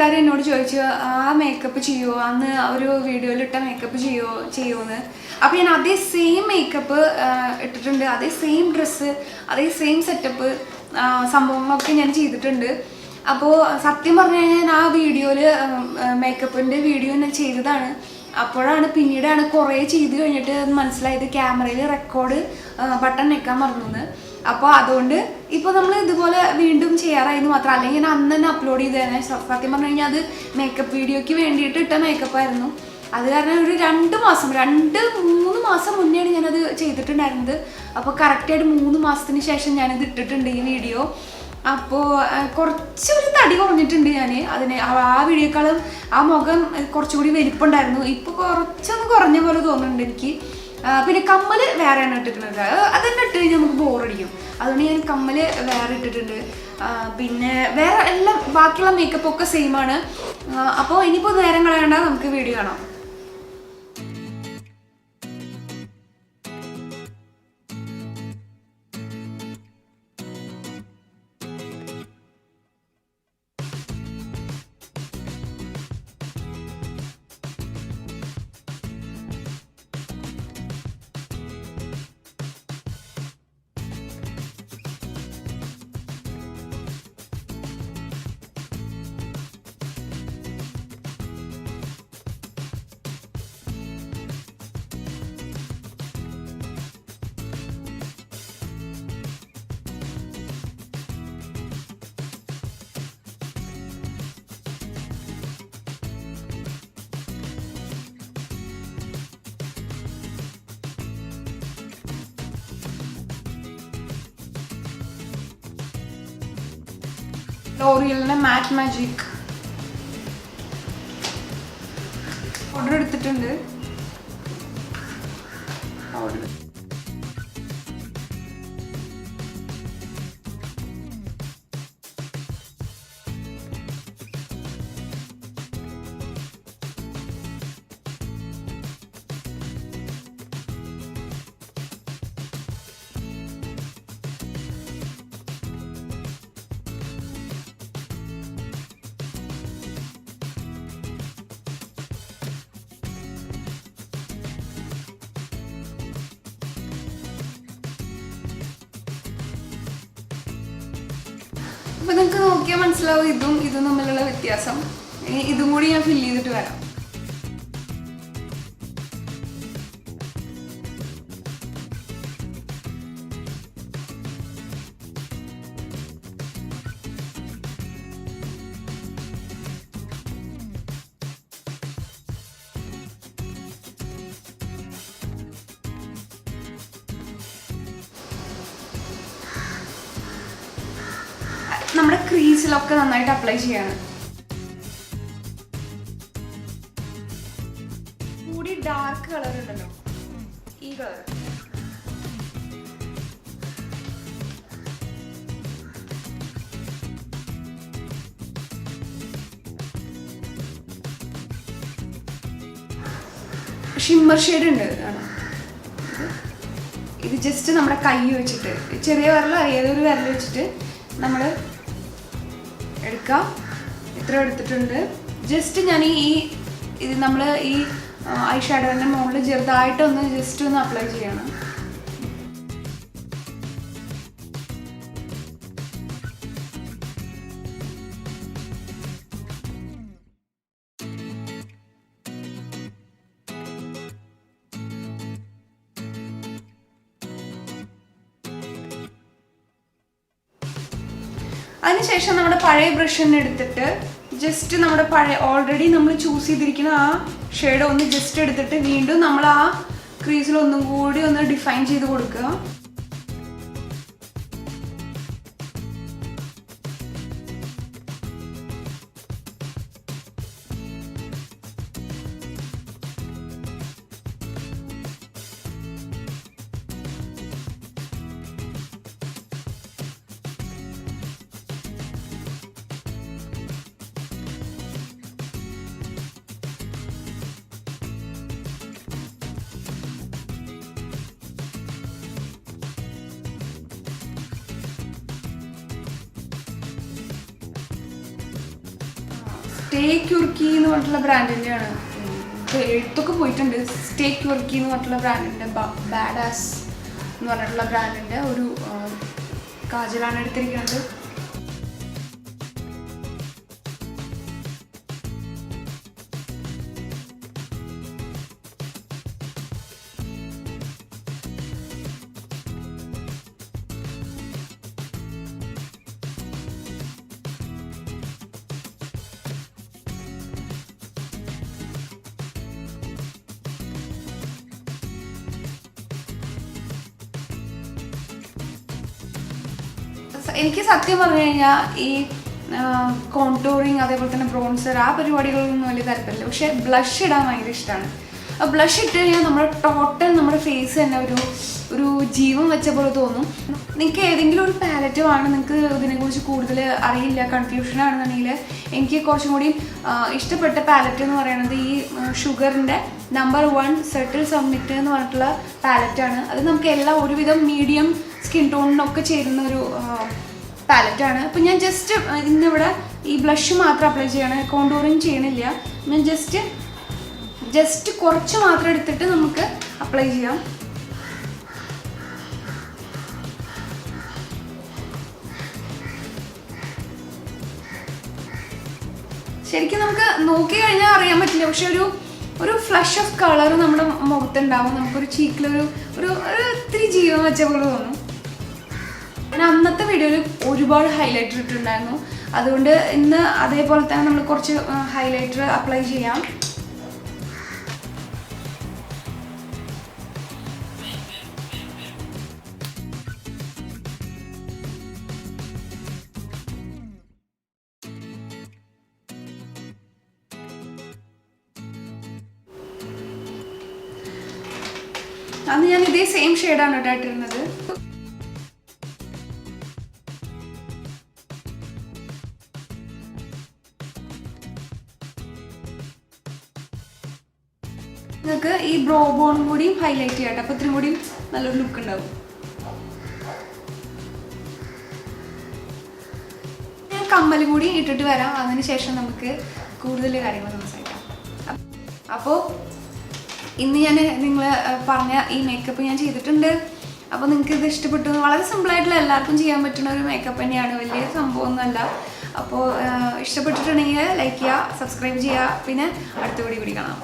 ആൾക്കാർ എന്നോട് ചോദിച്ചു ആ മേക്കപ്പ് ചെയ്യുമോ, അന്ന് ഒരു വീഡിയോയിലിട്ട മേക്കപ്പ് ചെയ്യുമോയെന്ന്. അപ്പോൾ ഞാൻ അതേ സെയിം മേക്കപ്പ് ഇട്ടിട്ടുണ്ട്, അതേ സെയിം ഡ്രസ്സ്, അതേ സെയിം സെറ്റപ്പ് സംഭവങ്ങളൊക്കെ ഞാൻ ചെയ്തിട്ടുണ്ട്. അപ്പോൾ സത്യം പറഞ്ഞു കഴിഞ്ഞാൽ ആ വീഡിയോയിൽ മേക്കപ്പിൻ്റെ വീഡിയോ ഞാൻ ചെയ്തതാണ്. അപ്പോഴാണ് പിന്നീടാണ് കുറേ ചെയ്ത് കഴിഞ്ഞിട്ട് മനസ്സിലായത് ക്യാമറയിൽ റെക്കോർഡ് ബട്ടൺ വെക്കാൻ മറന്നു. അപ്പോൾ അതുകൊണ്ട് ഇപ്പോൾ നമ്മൾ ഇതുപോലെ വീണ്ടും ചെയ്യാറായിരുന്നു മാത്രം. അല്ലെങ്കിൽ ഞാൻ അന്ന് തന്നെ അപ്ലോഡ് ചെയ്തേനെ. സത്യം പറഞ്ഞു കഴിഞ്ഞാൽ അത് മേക്കപ്പ് വീഡിയോയ്ക്ക് വേണ്ടിയിട്ട് ഇട്ട മേക്കപ്പായിരുന്നു. അത് കാരണം ഒരു 2-3 മാസം മുന്നെയാണ് ഞാനത് ചെയ്തിട്ടുണ്ടായിരുന്നത്. അപ്പോൾ കറക്റ്റായിട്ട് 3 മാസത്തിന് ശേഷം ഞാനിത് ഇട്ടിട്ടുണ്ട് ഈ വീഡിയോ. അപ്പോൾ കുറച്ചൊരു തടി കുറഞ്ഞിട്ടുണ്ട് ഞാൻ. അതിന് ആ വീഡിയോക്കാളും ആ മുഖം കുറച്ചുകൂടി വലിപ്പമുണ്ടായിരുന്നു. ഇപ്പോൾ കുറച്ചൊന്ന് കുറഞ്ഞ പോലെ തോന്നുന്നുണ്ട് എനിക്ക്. പിന്നെ കമ്മൽ വേറെയാണ് ഇട്ടിട്ടുള്ളത്. അതെന്നെ ഇട്ട് കഴിഞ്ഞാൽ നമുക്ക് ബോറടിക്കും. അതുകൊണ്ട് ഞാൻ കമ്മൽ വേറെ ഇട്ടിട്ടുണ്ട്. പിന്നെ വേറെ എല്ലാം ബാക്കിയുള്ള മേക്കപ്പൊക്കെ സെയിമാണ്. അപ്പോൾ ഇനിയിപ്പോൾ നേരം കളയണ്ട, നമുക്ക് വീഡിയോ കാണാം. ലോറിയലിൻ്റെ മാറ്റ് മാജിക് ഓർഡർ എടുത്തിട്ടുണ്ട്. അപ്പോൾ നിങ്ങൾക്ക് നോക്കിയാൽ മനസ്സിലാവും ഇതും തമ്മിലുള്ള വ്യത്യാസം. ഇതും കൂടി ഞാൻ ഫില്ല് ചെയ്തിട്ട് വരാം. നമ്മുടെ ക്രീസിലൊക്കെ നന്നായിട്ട് അപ്ലൈ ചെയ്യാണ്. കൂടി ഡാർക്ക് കളർ ഉണ്ടല്ലോ, ഈ കളർ ഷിമ്മർ ഷെയ്ഡ് ഉണ്ട്. ഇത് ജസ്റ്റ് നമ്മുടെ കൈ വെച്ചിട്ട്, ചെറിയ വിരൽ ഏതൊരു വിരൽ വെച്ചിട്ട് നമ്മൾ എടുക്കാം. ഇത്ര എടുത്തിട്ടുണ്ട്. ജസ്റ്റ് ഞാൻ ഇത് നമ്മൾ ഈ ഐ ഷാഡോൻ്റെ മുകളിൽ ചെറുതായിട്ടൊന്ന് ജസ്റ്റ് ഒന്ന് അപ്ലൈ ചെയ്യണം. അതിനുശേഷം നമ്മുടെ പഴയ ബ്രഷ് തന്നെ എടുത്തിട്ട് ജസ്റ്റ് നമ്മുടെ ഓൾറെഡി നമ്മൾ ചൂസ് ചെയ്തിരിക്കുന്ന ആ ഷെയ്ഡ് ഒന്ന് ജസ്റ്റ് എടുത്തിട്ട് വീണ്ടും നമ്മൾ ആ ക്രീസിൽ ഒന്നും കൂടി ഒന്ന് ഡിഫൈൻ ചെയ്ത് കൊടുക്കുക. സ്റ്റേ ക്യൂർക്കി എന്ന് പറഞ്ഞിട്ടുള്ള ബ്രാൻഡിൻ്റെയാണ്. എഴുത്തൊക്കെ പോയിട്ടുണ്ട്. സ്റ്റേ ക്യൂർക്കി എന്ന് പറഞ്ഞിട്ടുള്ള ബ്രാൻഡിൻ്റെ ബാഡാസ് എന്ന് പറഞ്ഞിട്ടുള്ള ബ്രാൻഡിൻ്റെ ഒരു കാജലാണ് എടുത്തിരിക്കുന്നത്. എനിക്ക് സത്യം പറഞ്ഞു കഴിഞ്ഞാൽ ഈ കോണ്ടൂറിങ് അതേപോലെ തന്നെ ബ്രോൺസർ ആ പരിപാടികളൊന്നും വലിയ താല്പര്യമില്ല. പക്ഷേ ബ്ലഷ് ഇടാൻ ഭയങ്കര ഇഷ്ടമാണ്. ആ ബ്ലഷ് ഇട്ട് കഴിഞ്ഞാൽ നമ്മുടെ ഫേസ് തന്നെ ഒരു ജീവൻ വെച്ച പോലെ തോന്നും. നിങ്ങൾക്ക് ഏതെങ്കിലും ഒരു പാലറ്റ് ആണ്, നിങ്ങൾക്ക് ഇതിനെക്കുറിച്ച് കൂടുതൽ അറിയില്ല, കൺഫ്യൂഷൻ ആണെന്നുണ്ടെങ്കിൽ എനിക്ക് കുറച്ചും കൂടി ഇഷ്ടപ്പെട്ട പാലറ്റ് എന്ന് പറയുന്നത് ഈ ഷുഗറിൻ്റെ നമ്പർ 1 സെറ്റിൽ സബ്മിറ്റ് എന്ന് പറഞ്ഞിട്ടുള്ള പാലറ്റാണ്. അത് നമുക്ക് എല്ലാം ഒരുവിധം മീഡിയം സ്കിൻ ടോണിനൊക്കെ ചേരുന്ന ഒരു പാലറ്റാണ്. അപ്പോൾ ഞാൻ ജസ്റ്റ് ഇന്നിവിടെ ഈ ബ്ലഷ് മാത്രം അപ്ലൈ ചെയ്യണം, കോണ്ടൂറിങ് ചെയ്യണില്ല. ഞാൻ ജസ്റ്റ് കുറച്ച് മാത്രം എടുത്തിട്ട് നമുക്ക് അപ്ലൈ ചെയ്യാം. ശരിക്കും നമുക്ക് നോക്കി കഴിഞ്ഞാൽ അറിയാൻ പറ്റില്ല, പക്ഷെ ഒരു ഫ്ലഷ് ഓഫ് കളർ നമ്മുടെ മുഖത്തുണ്ടാവും. നമുക്കൊരു ചീക്കിലൊരു ഇത്തിരി ജീവൻ വെച്ച പോലെ തോന്നും. ഞാൻ അന്നത്തെ വീഡിയോയിൽ ഒരുപാട് ഹൈലൈറ്റർ ഇട്ടിട്ടുണ്ടായിരുന്നു. അതുകൊണ്ട് ഇന്ന് അതേപോലെ തന്നെ നമ്മൾ കുറച്ച് ഹൈലൈറ്റർ അപ്ലൈ ചെയ്യാം. അന്ന് ഞാൻ ഇതേ സെയിം ഷെയ്ഡാണ് ഇട്ടിരുന്നത്. നിങ്ങൾക്ക് ഈ ബ്രോ ബോണും കൂടിയും ഹൈലൈറ്റ് ചെയ്യട്ടെ, അപ്പോൾ ഇത്തിരി കൂടിയും നല്ലൊരു ലുക്ക് ഉണ്ടാവും. ഞാൻ കമ്മൽ കൂടി ഇട്ടിട്ട് വരാം, അതിനുശേഷം നമുക്ക് കൂടുതൽ കാര്യങ്ങൾ സംസാരിക്കാം. അപ്പോൾ ഇന്ന് ഞാൻ നിങ്ങൾ പറഞ്ഞ ഈ മേക്കപ്പ് ഞാൻ ചെയ്തിട്ടുണ്ട്. അപ്പോൾ നിങ്ങൾക്ക് ഇത് ഇഷ്ടപ്പെട്ടു. വളരെ സിമ്പിളായിട്ടുള്ള എല്ലാവർക്കും ചെയ്യാൻ പറ്റുന്ന ഒരു മേക്കപ്പ് തന്നെയാണ്, വലിയ സംഭവമൊന്നുമല്ല. അപ്പോൾ ഇഷ്ടപ്പെട്ടിട്ടുണ്ടെങ്കിൽ ലൈക്ക് ചെയ്യുക, സബ്സ്ക്രൈബ് ചെയ്യുക. പിന്നെ അടുത്ത വീഡിയോ കാണാം.